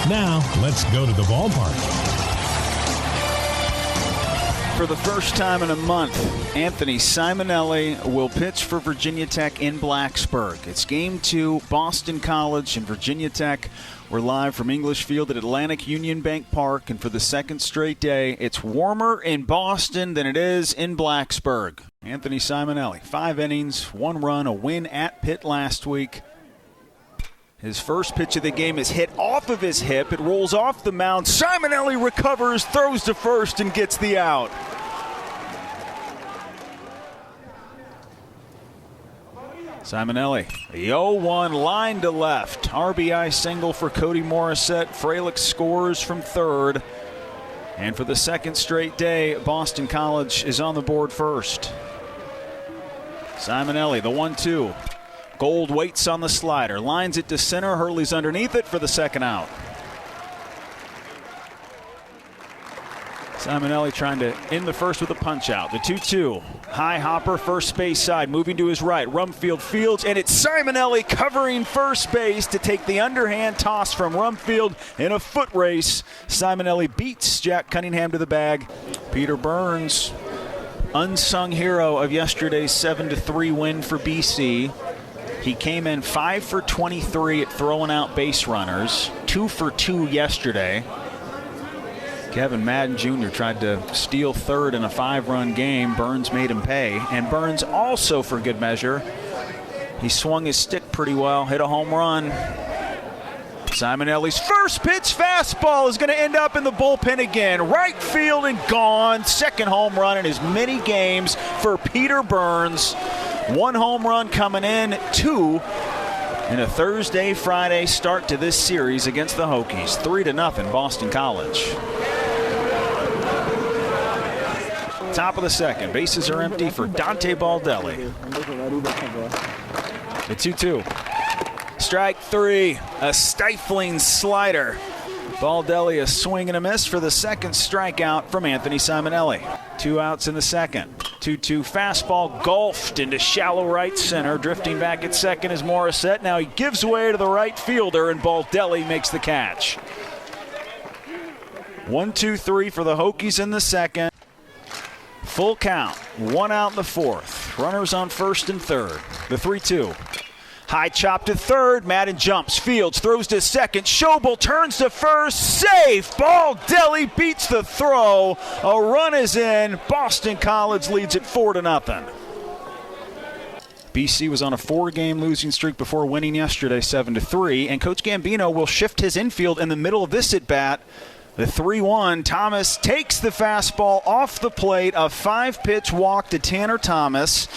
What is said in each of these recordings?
Now, let's go to the ballpark. For the first time in a month, Anthony Simonelli will pitch for Virginia Tech in Blacksburg. It's Game 2, Boston College and Virginia Tech. We're live from English Field at Atlantic Union Bank Park, and for the second straight day, it's warmer in Boston than it is in Blacksburg. Anthony Simonelli, 5 innings, 1 run, a win at Pitt last week. His first pitch of the game is hit off of his hip. It rolls off the mound. Simonelli recovers, throws to first, and gets the out. Simonelli, the 0-1 line to left. RBI single for Cody Morissette. Fralick scores from third. And for the second straight day, Boston College is on the board first. Simonelli, the 1-2. Gold waits on the slider, lines it to center. Hurley's underneath it for the second out. Simonelli trying to end the first with a punch out. The 2-2. High hopper, first base side, moving to his right. Rumfield fields, and it's Simonelli covering first base to take the underhand toss from Rumfield in a foot race. Simonelli beats Jack Cunningham to the bag. Peter Burns, unsung hero of yesterday's 7-3 win for BC. He came in 5 for 23 at throwing out base runners, 2 for 2 yesterday. Kevin Madden Jr. tried to steal third in a 5-run game. Burns made him pay. And Burns also, for good measure, he swung his stick pretty well, hit a home run. Simonelli's first pitch fastball is going to end up in the bullpen again. Right field and gone. Second home run in as many games for Peter Burns. 1 home run coming in, 2 in a Thursday-Friday start to this series against the Hokies. 3-0 Boston College. Top of the second. Bases are empty for Dante Baldelli. The 2-2. Strike 3. A stifling slider. Baldelli a swing and a miss for the second strikeout from Anthony Simonelli. 2 outs in the second. 2-2 fastball golfed into shallow right center. Drifting back at second is Morissette. Now he gives way to the right fielder, and Baldelli makes the catch. 1-2-3 for the Hokies in the second. Full count. 1 out in the fourth. Runners on first and third. The 3-2. High chop to third. Madden jumps, fields, throws to second. Schobel turns to first. Safe. Baldelli beats the throw. A run is in. Boston College leads it 4-0. BC was on a 4-game losing streak before winning yesterday 7-3. And Coach Gambino will shift his infield in the middle of this at-bat. The 3-1. Thomas takes the fastball off the plate. A 5-pitch walk to Tanner Thomas.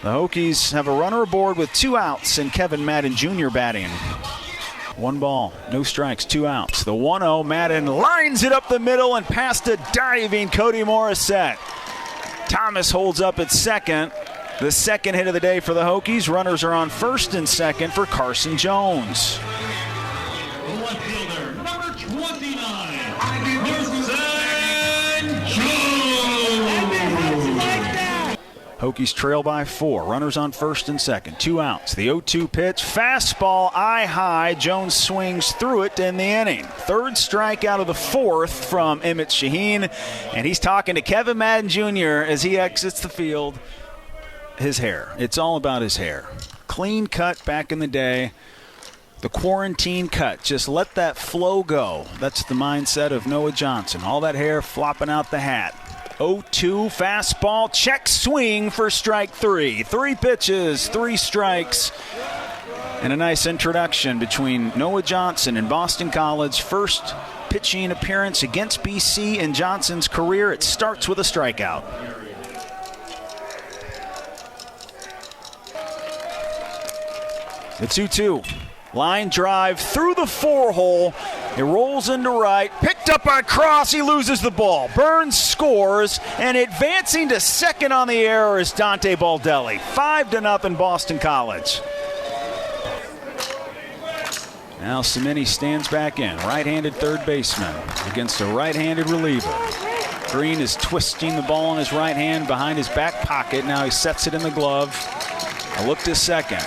The Hokies have a runner aboard with 2 outs and Kevin Madden Jr. batting. 1 ball, no strikes, 2 outs. The 1-0, Madden lines it up the middle and past a diving Cody Morissette. Thomas holds up at second. The second hit of the day for the Hokies. Runners are on first and second for Carson Jones. The left fielder, number 29. Hokies trail by 4. Runners on first and second. 2 outs. The 0-2 pitch. Fastball eye high. Jones swings through it to end the inning. Third strikeout of the fourth from Emmett Shaheen. And he's talking to Kevin Madden Jr. as he exits the field. His hair. It's all about his hair. Clean cut back in the day. The quarantine cut. Just let that flow go. That's the mindset of Noah Johnson. All that hair flopping out the hat. 0-2 fastball, check swing for strike 3. 3 pitches, 3 strikes, and a nice introduction between Noah Johnson and Boston College. First pitching appearance against BC in Johnson's career. It starts with a strikeout. The 2-2. Line drive through the 4-hole. It rolls into right. Picked up by Cross. He loses the ball. Burns scores. And advancing to second on the error is Dante Baldelli. 5-0 Boston College. Now Simonelli stands back in. Right-handed third baseman against a right-handed reliever. Green is twisting the ball in his right hand behind his back pocket. Now he sets it in the glove. A look to second.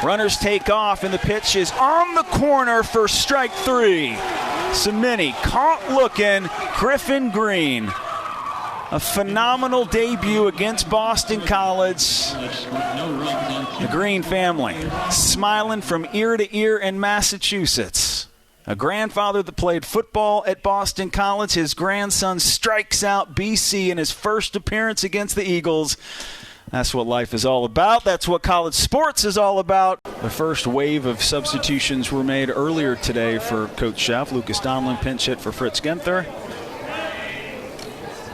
Runners take off, and the pitch is on the corner for strike 3. Cimini caught looking. Griffin Green. A phenomenal debut against Boston College. The Green family smiling from ear to ear in Massachusetts. A grandfather that played football at Boston College. His grandson strikes out BC in his first appearance against the Eagles. That's what life is all about. That's what college sports is all about. The first wave of substitutions were made earlier today for Coach Sheff. Lucas Donlin pinch hit for Fritz Genther.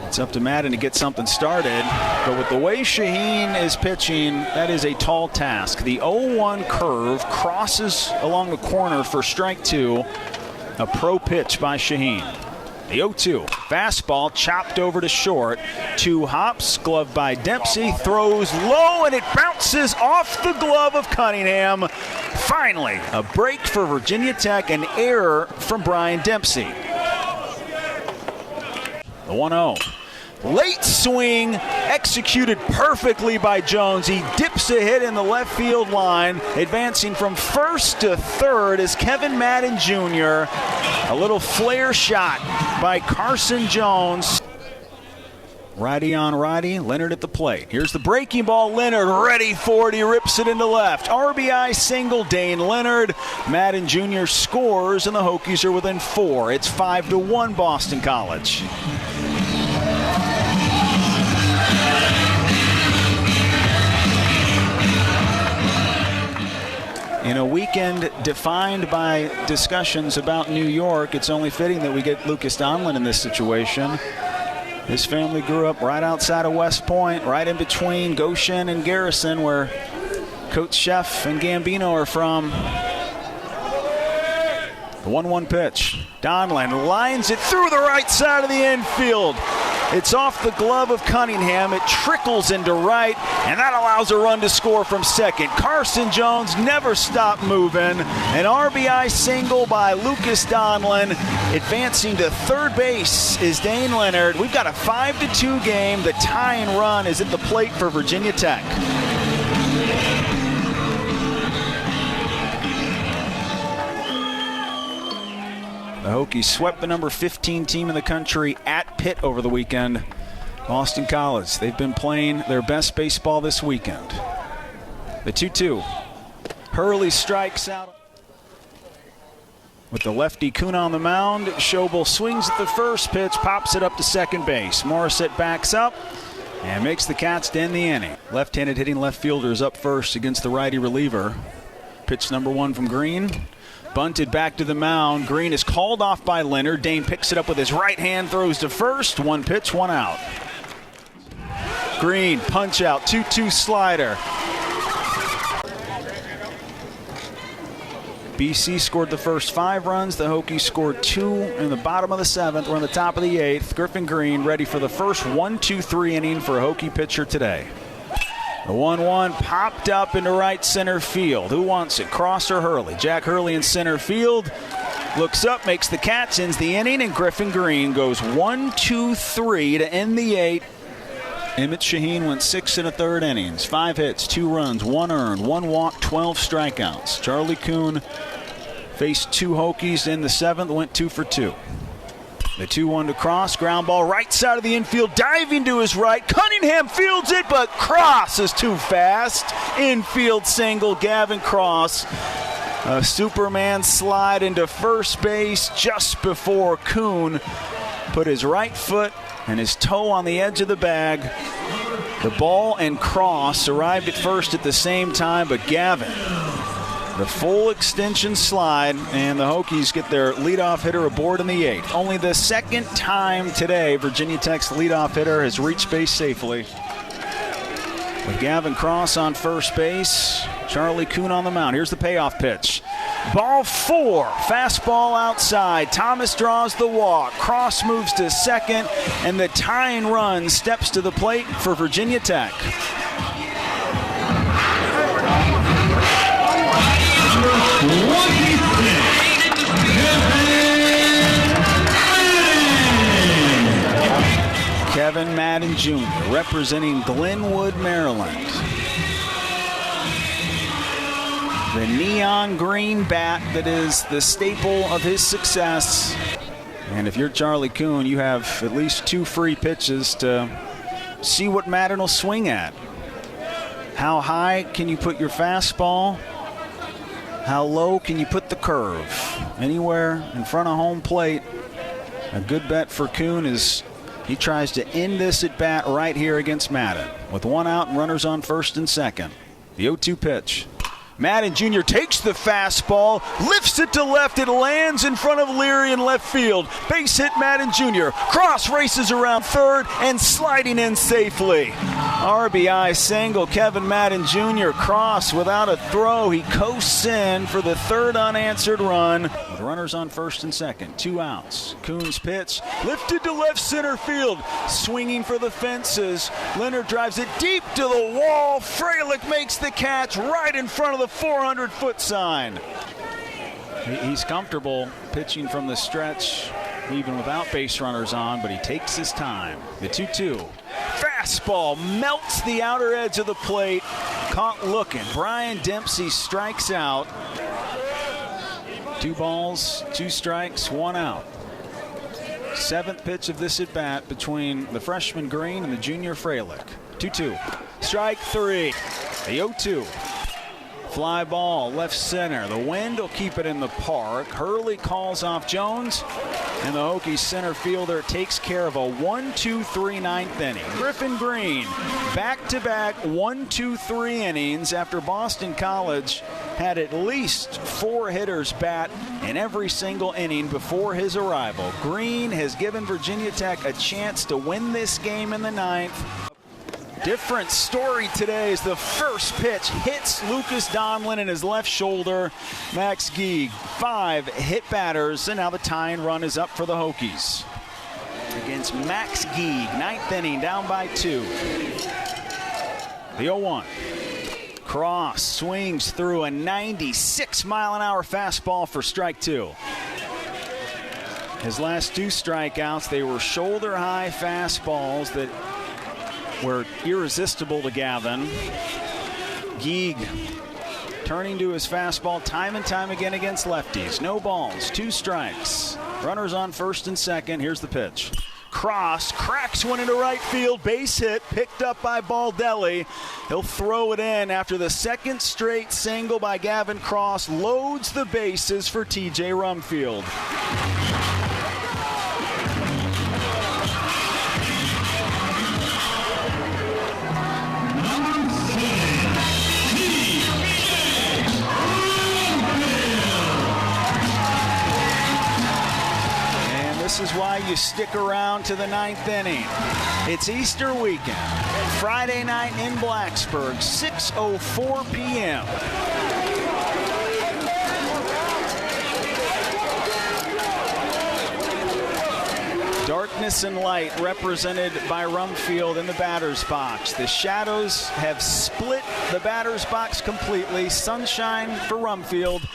It's up to Madden to get something started. But with the way Shaheen is pitching, that is a tall task. The 0-1 curve crosses along the corner for strike two. A pro pitch by Shaheen. The 0-2 fastball chopped over to short. 2 hops, glove by Dempsey, throws low, and it bounces off the glove of Cunningham. Finally, a break for Virginia Tech, an error from Brian Dempsey. The 1-0. Late swing, executed perfectly by Jones. He dips a hit in the left field line. Advancing from first to third is Kevin Madden Jr. A little flare shot by Carson Jones. Righty on righty, Leonard at the plate. Here's the breaking ball, Leonard ready for it. He rips it into left. RBI single, Dane Leonard. Madden Jr. scores, and the Hokies are within 4. It's 5-1 Boston College. In a weekend defined by discussions about New York, it's only fitting that we get Lucas Donlin in this situation. His family grew up right outside of West Point, right in between Goshen and Garrison, where Coach Sheff and Gambino are from. The 1-1 pitch. Donlin lines it through the right side of the infield. It's off the glove of Cunningham. It trickles into right, and that allows a run to score from second. Carson Jones never stopped moving. An RBI single by Lucas Donlin. Advancing to third base is Dane Leonard. We've got a 5-2 game. The tying run is at the plate for Virginia Tech. The Hokies swept the number 15 team in the country at Pitt over the weekend. Boston College, they've been playing their best baseball this weekend. The 2-2. Hurley strikes out with the lefty Kuhn on the mound. Schobel swings at the first pitch, pops it up to second base. Morissette backs up and makes the Cats to end the inning. Left-handed hitting left fielder is up first against the righty reliever. Pitch number 1 from Green. Bunted back to the mound. Green is called off by Leonard. Dane picks it up with his right hand, throws to first. 1 pitch, 1 out. Green, punch out, 2-2 slider. BC scored the first 5 runs. The Hokies scored 2 in the bottom of the 7th. We're in the top of the 8th. Griffin Green ready for the first 1-2-3 inning for a Hokie pitcher today. The 1-1 popped up into right center field. Who wants it, Cross or Hurley? Jack Hurley in center field. Looks up, makes the catch, ends the inning, and Griffin Green goes 1-2-3 to end the 8th. Emmett Shaheen went 6 1/3 innings. 5 hits, 2 runs, 1 earned, 1 walk, 12 strikeouts. Charlie Kuhn faced 2 Hokies in the 7th, went 2 for 2. The 2-1 to Cross, ground ball right side of the infield, diving to his right. Cunningham fields it, but Cross is too fast. Infield single, Gavin Cross. A Superman slide into first base just before Kuhn put his right foot and his toe on the edge of the bag. The ball and Cross arrived at first at the same time, but Gavin, the full extension slide, and the Hokies get their leadoff hitter aboard in the 8th. Only the second time today Virginia Tech's leadoff hitter has reached base safely. With Gavin Cross on first base, Charlie Kuhn on the mound. Here's the payoff pitch. Ball 4, fastball outside. Thomas draws the walk. Cross moves to second, and the tying run steps to the plate for Virginia Tech. Kevin Madden Jr. representing Glenwood, Maryland. The neon green bat that is the staple of his success. And if you're Charlie Kuhn, you have at least 2 free pitches to see what Madden will swing at. How high can you put your fastball? How low can you put the curve? Anywhere in front of home plate. A good bet for Kuhn is he tries to end this at bat right here against Madden. With 1 out and runners on first and second. The 0-2 pitch. Madden Jr. takes the fastball, lifts it to left, it lands in front of Leary in left field. Base hit Madden Jr. Cross races around third and sliding in safely. RBI single, Kevin Madden Jr. Cross without a throw. He coasts in for the 3rd unanswered run. With runners on first and second, 2 outs. Kuhn's pitch lifted to left center field. Swinging for the fences. Leonard drives it deep to the wall. Frelick makes the catch right in front of the 400-foot sign. He's comfortable pitching from the stretch even without base runners on, but he takes his time. The 2-2. Fastball melts the outer edge of the plate. Caught looking. Brian Dempsey strikes out. 2 balls, 2 strikes, 1 out. 7th pitch of this at bat between the freshman Green and the junior Frelick. 2-2. Strike 3. The 0-2. Fly ball, left center. The wind will keep it in the park. Hurley calls off Jones, and the Hokies center fielder takes care of a 1-2-3 ninth inning. Griffin Green, back-to-back 1-2-3 innings after Boston College had at least 4 hitters bat in every single inning before his arrival. Green has given Virginia Tech a chance to win this game in the 9th. Different story today as the first pitch hits Lucas Donlin in his left shoulder. Max Geig, 5 hit batters, and now the tying run is up for the Hokies. Against Max Geig, 9th inning, down by 2. The 0-1. Cross swings through a 96-mile-an-hour fastball for strike 2. His last 2 strikeouts, they were shoulder-high fastballs that were irresistible to Gavin. Geig turning to his fastball time and time again against lefties. No balls, 2 strikes. Runners on first and second. Here's the pitch. Cross, cracks one into right field. Base hit, picked up by Baldelli. He'll throw it in after the 2nd straight single by Gavin Cross. Loads the bases for TJ Rumfield. This is why you stick around to the 9th inning. It's Easter weekend. Friday night in Blacksburg, 6:04 p.m. Darkness and light represented by Rumfield in the batter's box. The shadows have split the batter's box completely. Sunshine for Rumfield.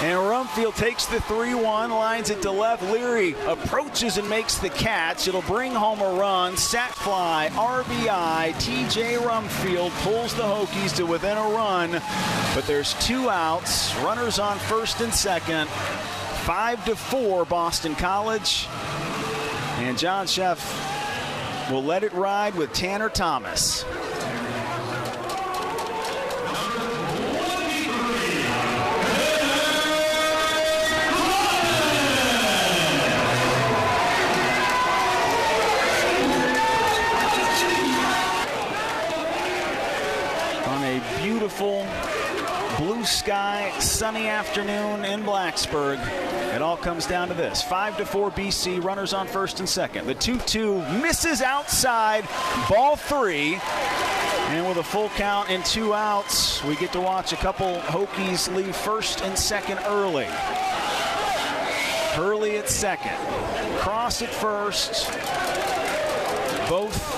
And Rumfield takes the 3-1, lines it to left. Leary approaches and makes the catch. It'll bring home a run. Sac fly, RBI. TJ Rumfield pulls the Hokies to within a run. But there's 2 outs. Runners on first and second. 5-4 Boston College. And John Sheff will let it ride with Tanner Thomas. On a beautiful blue sky, sunny afternoon in Blacksburg. It all comes down to this. 5-4 BC, runners on first and second. The 2-2 misses outside, ball 3. And with a full count and 2 outs, we get to watch a couple Hokies leave first and second early. Hurley at second, Cross at first. Both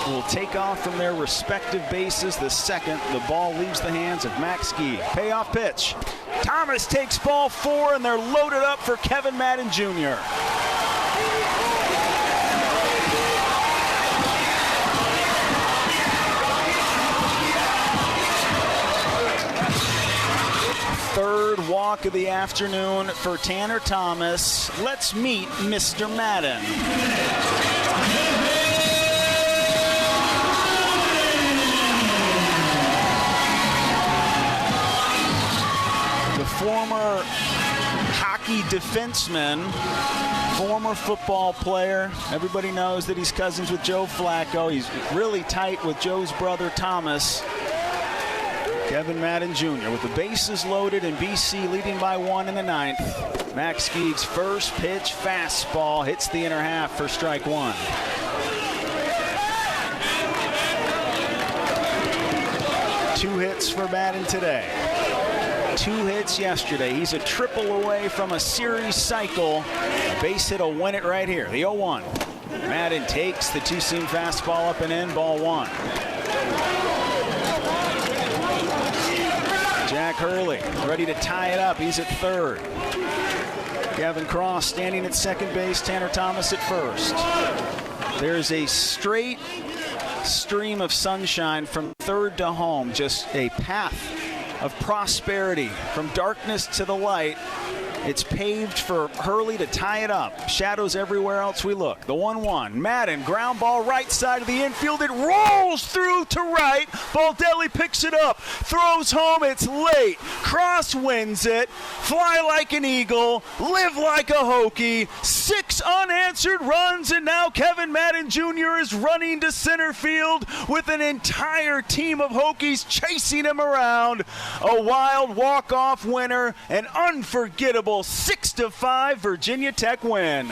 will take off from their respective bases. The second, the ball leaves the hands of Max Geig. Payoff pitch. Thomas takes ball 4, and they're loaded up for Kevin Madden Jr. Third walk of the afternoon for Tanner Thomas. Let's meet Mr. Madden. The former hockey defenseman, former football player. Everybody knows that he's cousins with Joe Flacco. He's really tight with Joe's brother Thomas. Kevin Madden Jr. with the bases loaded and BC leading by 1 in the 9th. Max Skeeg's first pitch, fastball, hits the inner half for strike 1. Two hits for Madden today. 2 hits yesterday. He's a triple away from a series cycle. A base hit will win it right here. The 0-1. Madden takes the two-seam fastball up and in, ball 1. Jack Hurley ready to tie it up. He's at third. Gavin Cross standing at second base. Tanner Thomas at first. There's a straight stream of sunshine from third to home. Just a path of prosperity from darkness to the light. It's paved for Hurley to tie it up. Shadows everywhere else we look. The 1-1. Madden, ground ball right side of the infield. It rolls through to right. Baldelli picks it up. Throws home. It's late. Cross wins it. Fly like an eagle. Live like a Hokie. 6 unanswered runs, and now Kevin Madden Jr. is running to center field with an entire team of Hokies chasing him around. A wild walk-off winner. An unforgettable 6-5 Virginia Tech win.